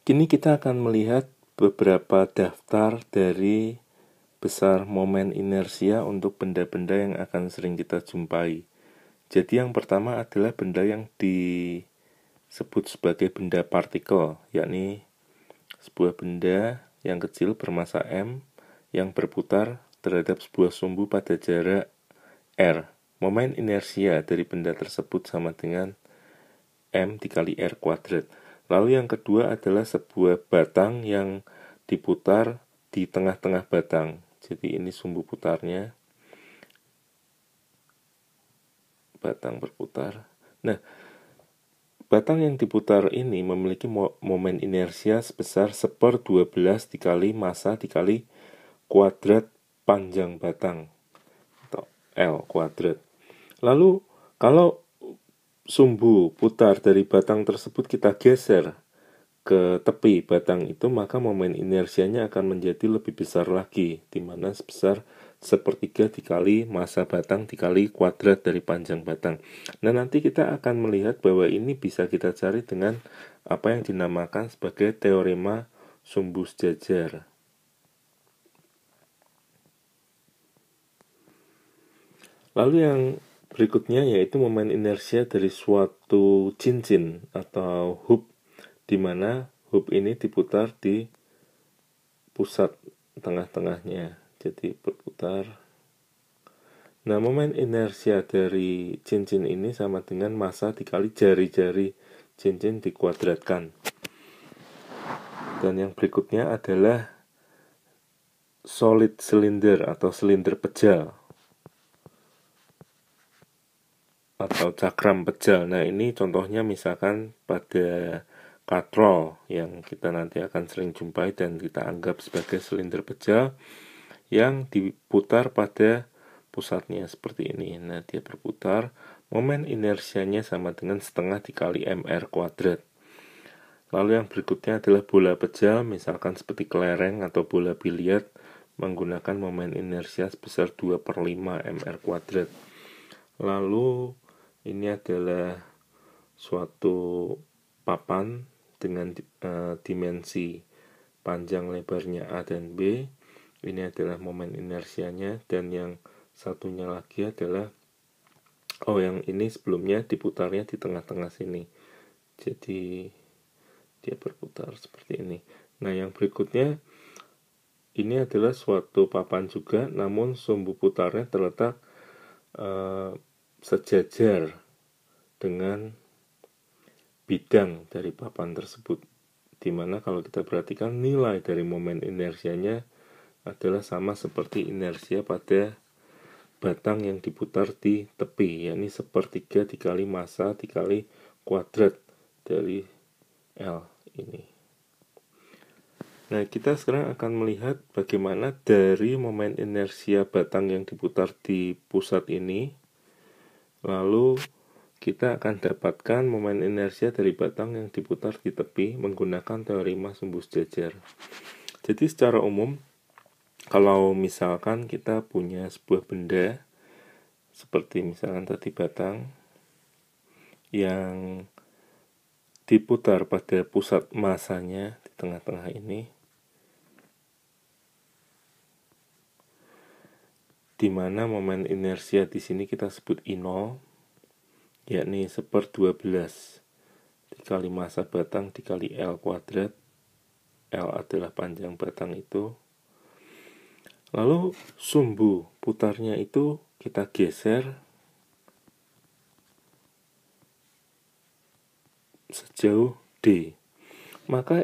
Kini kita akan melihat beberapa daftar dari besar momen inersia untuk benda-benda yang akan sering kita jumpai. Jadi yang pertama adalah benda yang disebut sebagai benda partikel, yakni sebuah benda yang kecil bermassa M yang berputar terhadap sebuah sumbu pada jarak R. Momen inersia dari benda tersebut sama dengan M dikali R kuadrat. Lalu yang kedua adalah sebuah batang yang diputar di tengah-tengah batang. Jadi ini sumbu putarnya. Batang berputar. Nah, batang yang diputar ini memiliki momen inersia sebesar 1/12 dikali massa dikali kuadrat panjang batang atau L kuadrat. Lalu kalau sumbu putar dari batang tersebut kita geser ke tepi batang itu, maka momen inersianya akan menjadi lebih besar lagi, di mana sebesar 1/3 dikali massa batang dikali kuadrat dari panjang batang. Nah, nanti kita akan melihat bahwa ini bisa kita cari dengan apa yang dinamakan sebagai teorema sumbu sejajar. Lalu yang berikutnya yaitu momen inersia dari suatu cincin atau hub, di mana hub ini diputar di pusat tengah-tengahnya. Jadi berputar. Nah, momen inersia dari cincin ini sama dengan massa dikali jari-jari cincin dikuadratkan. Dan yang berikutnya adalah solid cylinder atau silinder pejal atau cakram pejal. Nah, ini contohnya misalkan pada katrol yang kita nanti akan sering jumpai dan kita anggap sebagai silinder pejal yang diputar pada pusatnya seperti ini. Nah, dia berputar, momen inersianya sama dengan setengah dikali mr kuadrat. Lalu yang berikutnya adalah bola pejal, misalkan seperti kelereng atau bola biliar, menggunakan momen inersia sebesar 2/5 mr kuadrat. Lalu ini adalah suatu papan dengan dimensi panjang lebarnya A dan B. Ini adalah momen inersianya, dan yang satunya lagi adalah yang ini sebelumnya diputarnya di tengah-tengah sini. Jadi dia berputar seperti ini. Nah, yang berikutnya ini adalah suatu papan juga, namun sumbu putarnya terletak sejajar dengan bidang dari papan tersebut, dimana kalau kita perhatikan nilai dari momen inersianya adalah sama seperti inersia pada batang yang diputar di tepi, yakni 1/3 dikali massa dikali kuadrat dari L ini. Nah, kita sekarang akan melihat bagaimana dari momen inersia batang yang diputar di pusat ini, lalu kita akan dapatkan momen inersia dari batang yang diputar di tepi menggunakan teorema sumbu sejajar. Jadi secara umum, kalau misalkan kita punya sebuah benda seperti misalkan tadi batang yang diputar pada pusat massanya di tengah-tengah ini, di mana momen inersia di sini kita sebut I0, yakni 1/12 dikali massa batang dikali L kuadrat. L adalah panjang batang itu. Lalu sumbu putarnya itu kita geser sejauh D. Maka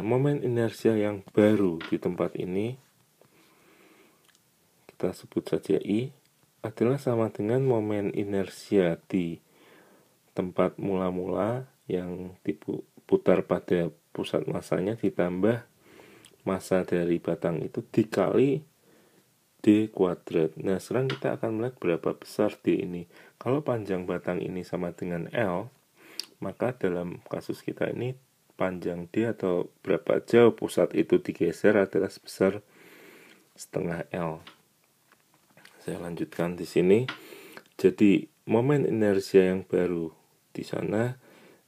momen inersia yang baru di tempat ini, kita sebut saja I, adalah sama dengan momen inersia di tempat mula-mula yang diputar pada pusat massanya ditambah massa dari batang itu dikali D kuadrat. Nah, sekarang kita akan melihat berapa besar D ini. Kalau panjang batang ini sama dengan L, maka dalam kasus kita ini panjang D atau berapa jauh pusat itu digeser adalah sebesar setengah L. Saya lanjutkan di sini. Jadi momen inersia yang baru di sana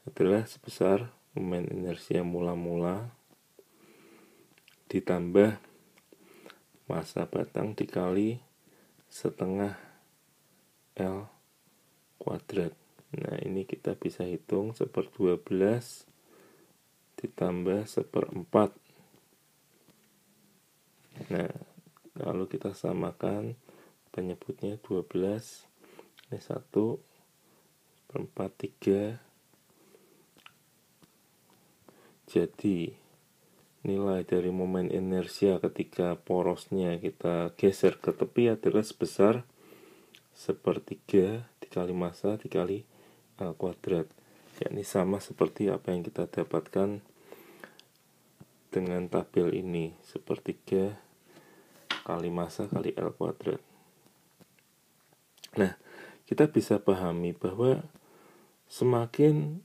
adalah sebesar momen inersia mula-mula ditambah massa batang dikali setengah L kuadrat. Nah, ini kita bisa hitung 1/12 ditambah 1/4. Nah, lalu kita samakan penyebutnya 12. Ini 1/4, 3. Jadi nilai dari momen inersia ketika porosnya kita geser ke tepi adalah sebesar 1/3 dikali massa dikali L kuadrat, yakni sama seperti apa yang kita dapatkan dengan tabel ini, 1/3 kali massa kali L kuadrat. Nah, kita bisa pahami bahwa semakin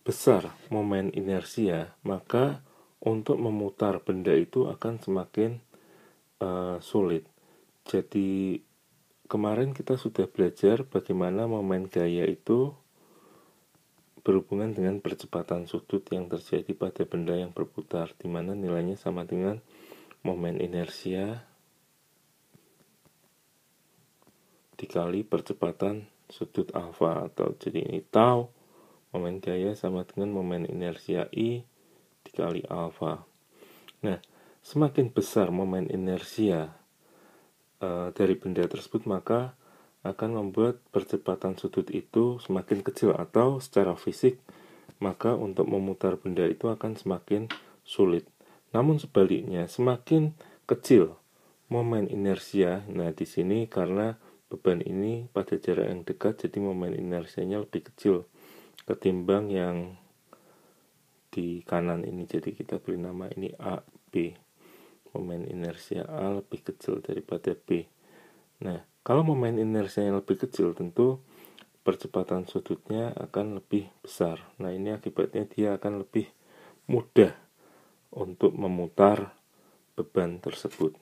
besar momen inersia, maka untuk memutar benda itu akan semakin sulit. Jadi kemarin kita sudah belajar bagaimana momen gaya itu berhubungan dengan percepatan sudut yang terjadi pada benda yang berputar, di mana nilainya sama dengan momen inersia dikali percepatan sudut alfa, atau jadi ini tau. Momen gaya sama dengan momen inersia I dikali alfa. Nah, semakin besar momen inersia dari benda tersebut, maka akan membuat percepatan sudut itu semakin kecil, atau secara fisik maka untuk memutar benda itu akan semakin sulit. Namun sebaliknya, semakin kecil momen inersia, nah di sini karena beban ini pada jarak yang dekat, jadi momen inersianya lebih kecil ketimbang yang di kanan ini. Jadi kita beri nama ini A, B. Momen inersia A lebih kecil daripada B. Nah, kalau momen inersia yang lebih kecil, tentu percepatan sudutnya akan lebih besar. Nah, ini akibatnya dia akan lebih mudah untuk memutar beban tersebut.